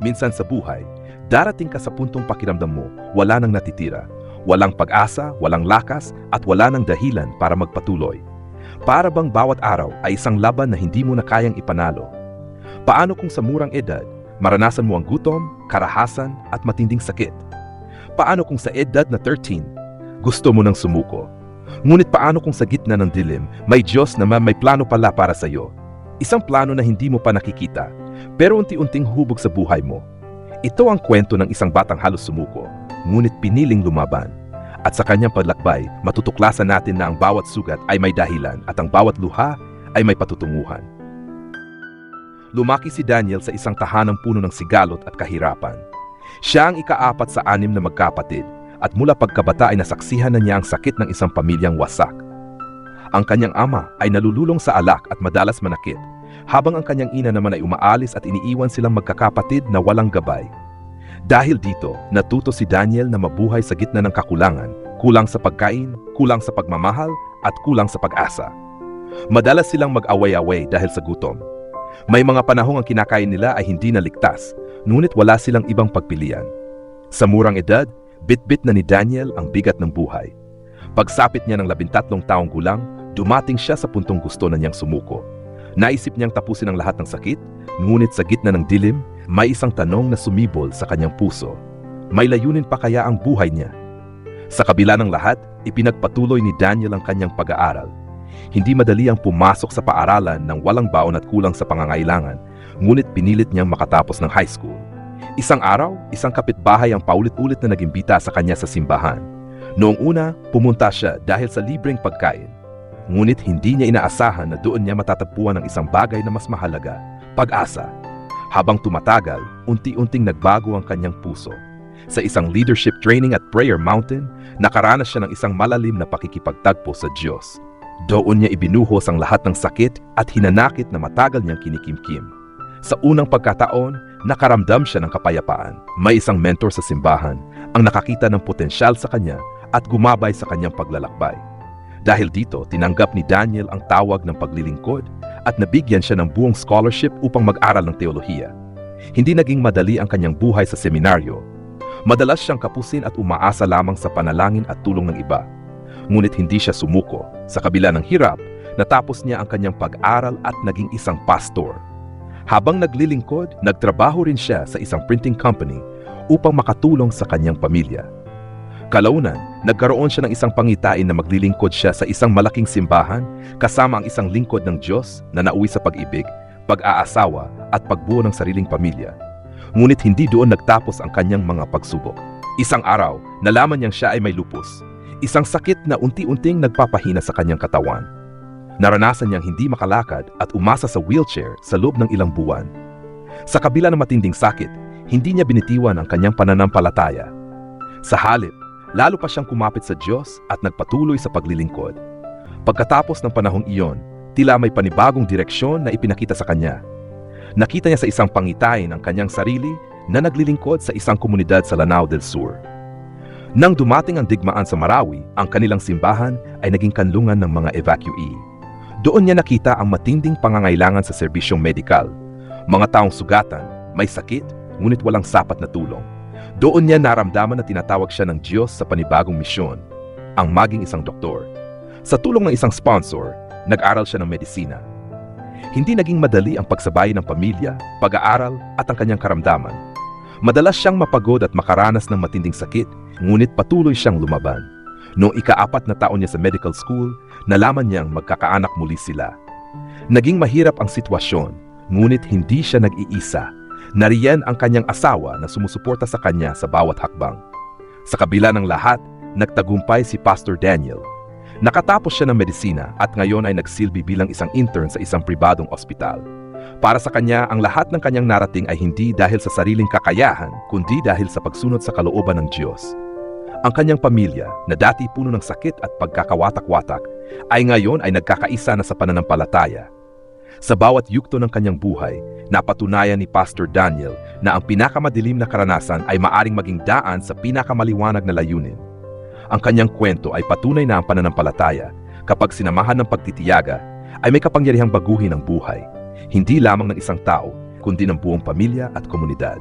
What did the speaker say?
Minsan sa buhay, darating ka sa puntong pakiramdam mo wala nang natitira, walang pag-asa, walang lakas, at wala nang dahilan para magpatuloy. Para bang bawat araw ay isang laban na hindi mo na kayang ipanalo? Paano kung sa murang edad, maranasan mo ang gutom, karahasan, at matinding sakit? Paano kung sa edad na 13, gusto mo nang sumuko? Ngunit paano kung sa gitna ng dilim, may Diyos na may plano pala para sa iyo? Isang plano na hindi mo pa nakikita, pero unti-unting hubog sa buhay mo. Ito ang kwento ng isang batang halos sumuko, ngunit piniling lumaban. At sa kanyang paglakbay, matutuklasan natin na ang bawat sugat ay may dahilan at ang bawat luha ay may patutunguhan. Lumaki si Daniel sa isang tahanang puno ng sigalot at kahirapan. Siya ang ika-4 sa 6 na magkapatid at mula pagkabata ay nasaksihan na niya ang sakit ng isang pamilyang wasak. Ang kanyang ama ay nalululong sa alak at madalas manakit, habang ang kanyang ina naman ay umaalis at iniiwan silang magkakapatid na walang gabay. Dahil dito, natuto si Daniel na mabuhay sa gitna ng kakulangan, kulang sa pagkain, kulang sa pagmamahal, at kulang sa pag-asa. Madalas silang mag-away-away dahil sa gutom. May mga panahong ang kinakain nila ay hindi naligtas, ngunit wala silang ibang pagpilian. Sa murang edad, bit-bit na ni Daniel ang bigat ng buhay. Pagsapit niya ng 13 taong gulang, dumating siya sa puntong gusto na niyang sumuko. Naisip niyang tapusin ang lahat ng sakit, ngunit sa gitna ng dilim, may isang tanong na sumibol sa kanyang puso. May layunin pa kaya ang buhay niya? Sa kabila ng lahat, ipinagpatuloy ni Daniel ang kanyang pag-aaral. Hindi madali ang pumasok sa paaralan ng walang baon at kulang sa pangangailangan, ngunit pinilit niyang makatapos ng high school. Isang araw, isang kapitbahay ang paulit-ulit na nagimbita sa kanya sa simbahan. Noong una, pumunta siya dahil sa libreng pagkain. Ngunit hindi niya inaasahan na doon niya matatagpuan ang isang bagay na mas mahalaga, pag-asa. Habang tumatagal, unti-unting nagbago ang kanyang puso. Sa isang leadership training at Prayer Mountain, nakaranas siya ng isang malalim na pakikipagtagpo sa Diyos. Doon niya ibinuhos ang lahat ng sakit at hinanakit na matagal niyang kinikimkim. Sa unang pagkataon, nakaramdam siya ng kapayapaan. May isang mentor sa simbahan ang nakakita ng potensyal sa kanya at gumabay sa kanyang paglalakbay. Dahil dito, tinanggap ni Daniel ang tawag ng paglilingkod at nabigyan siya ng buong scholarship upang mag-aral ng teolohiya. Hindi naging madali ang kanyang buhay sa seminaryo. Madalas siyang kapusin at umaasa lamang sa panalangin at tulong ng iba. Ngunit hindi siya sumuko. Sa kabila ng hirap, natapos niya ang kanyang pag-aral at naging isang pastor. Habang naglilingkod, nagtrabaho rin siya sa isang printing company upang makatulong sa kanyang pamilya. Kalaunan, nagkaroon siya ng isang pangitain na maglilingkod siya sa isang malaking simbahan kasama ang isang lingkod ng Diyos na nauwi sa pag-ibig, pag-aasawa at pagbuo ng sariling pamilya. Ngunit hindi doon nagtapos ang kanyang mga pagsubok. Isang araw, nalaman niyang siya ay may lupus, isang sakit na unti-unting nagpapahina sa kanyang katawan. Naranasan niyang hindi makalakad at umasa sa wheelchair sa loob ng ilang buwan. Sa kabila ng matinding sakit, hindi niya binitiwan ang kanyang pananampalataya. Sa halip, lalo pa siyang kumapit sa Diyos at nagpatuloy sa paglilingkod. Pagkatapos ng panahong iyon, tila may panibagong direksyon na ipinakita sa kanya. Nakita niya sa isang pangitain ang kanyang sarili na naglilingkod sa isang komunidad sa Lanao del Sur. Nang dumating ang digmaan sa Marawi, ang kanilang simbahan ay naging kanlungan ng mga evacuee. Doon niya nakita ang matinding pangangailangan sa serbisyong medikal. Mga taong sugatan, may sakit, ngunit walang sapat na tulong. Doon niya naramdaman na tinatawag siya ng Diyos sa panibagong misyon, ang maging isang doktor. Sa tulong ng isang sponsor, nag-aral siya ng medisina. Hindi naging madali ang pagsabay ng pamilya, pag-aaral at ang kanyang karamdaman. Madalas siyang mapagod at makaranas ng matinding sakit, ngunit patuloy siyang lumaban. Noong ika-4 na taon niya sa medical school, nalaman niyang magkakaanak muli sila. Naging mahirap ang sitwasyon, ngunit hindi siya nag-iisa. Nariyan ang kanyang asawa na sumusuporta sa kanya sa bawat hakbang. Sa kabila ng lahat, nagtagumpay si Pastor Daniel. Nakatapos siya ng medisina at ngayon ay nagsilbi bilang isang intern sa isang pribadong ospital. Para sa kanya, ang lahat ng kanyang narating ay hindi dahil sa sariling kakayahan, kundi dahil sa pagsunod sa kalooban ng Diyos. Ang kanyang pamilya, na dati puno ng sakit at pagkakawatak-watak, ay ngayon ay nagkakaisa na sa pananampalataya. Sa bawat yugto ng kanyang buhay, napatunayan ni Pastor Daniel na ang pinakamadilim na karanasan ay maaring maging daan sa pinakamaliwanag na layunin. Ang kanyang kwento ay patunay na ang pananampalataya, kapag sinamahan ng pagtitiyaga, ay may kapangyarihang baguhin ang buhay, hindi lamang ng isang tao, kundi ng buong pamilya at komunidad.